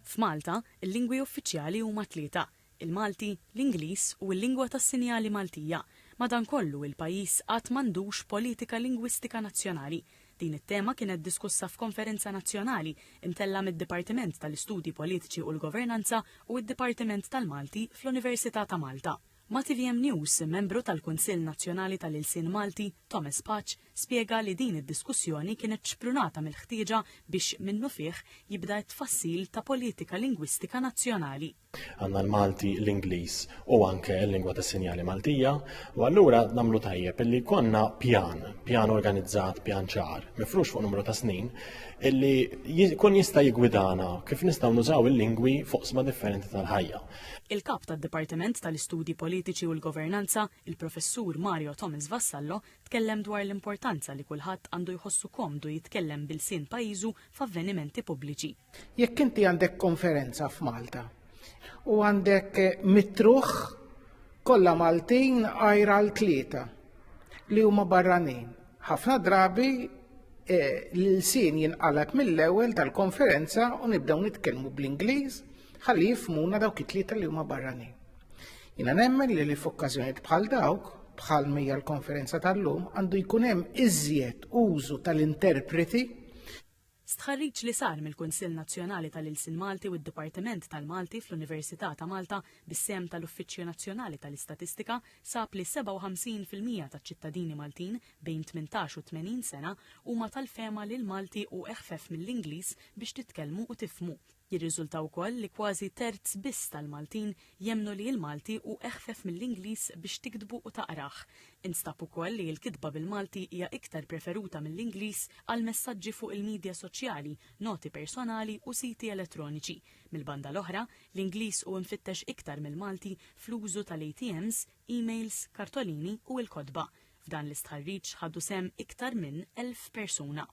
F'Malta, il-lingwi uffiċjali huma tlieta: il-Malti, l-Ingliż u l-lingwa tas-sinjali Maltija. Madankollu il-pajjiż qatt m'għandux politika lingwistika nazzjonali. Din it-tema kienet diskussa f'konferenza nazzjonali imtella mid-Dipartiment tal-Istudji Politiċi u l-Governanza u d-Dipartiment tal-Malti fl-Università ta' Malta. Ma' TVM News, membru tal-Kunsill Nazzjonali tal-Ilsien Malti, Thomas Patch, spjega li din id-diskussjoni kienet xprunata mill-ħtieġa biex minnu fih jibda tfassil ta' politika lingwistika nazzjonali. Għandna l-Malti, l-Ingliż u anke l-lingwa tas-sinjali Maltija, u allura nagħmlu tajjeb illi konna pjan organizzat, pjan ċar, mifrux fuq numru ta' snin, illi kun jista' jigwidana kif nistgħu nużaw il-lingwi fuq sma differenti tal-ħajja. Il-kap tad-Dipartiment tal-Istudji Politiċi u l-Governanza, il-Professur Mario Thomas Vassallo, tkellem dwar l-importanza li kulħadd għandu jħossu komdu jitkellem bil-sien pajjiżu f'avvenimenti pubbliċi. Jekk inti għandek konferenza f'Malta u għandek mitruħ kollha Maltin għajra l-tlieta li huma barranin. Ħafna drabi l-sien jinqalak mill-ewwel tal-konferenza u nibdew nitkellmu bl-Ingliż ħalli jifhmuna dawk it-tlieta li huma barranin. Jiena nemmen li f'okkażjonijiet bħal dawk, bħal mejja l-konferenza tal-lum, għandu jkun hemm iżjed użu tal-interpreti. Stħarriġ li sar mill-Kunsill Nazzjonali tal-Ilsien Malti u d-Dipartiment tal-Malti fl-Università ta' Malta bis-sem tal-Uffiċċju Nazzjonali tal-Istatistika sab li 57% taċ-ċittadini Maltin bejn 18 u 80 sena huma tal-fema li l-Malti u eħfef mill-Ingliż biex titkellmu u tifhmu. Jirriżulta wkoll li kważi terz biss tal-Maltin jemmnu li l-Malti u eħfef mill-Ingliż biex tikdbu u taqrah. Instab ukoll li l-kitba bil-Malti hija iktar preferuta mill-Ingliż għal messaġġi fuq il-midja soċjali, noti personali u siti elettroniċi. Mill-banda l-oħra, l-Ingliż u mfittex iktar mill-Malti fl-użu tal-ATMs, emails, kartolini u l-kodba. F'dan l-istħarriġ ħaddu sem iktar minn 1000 persuna.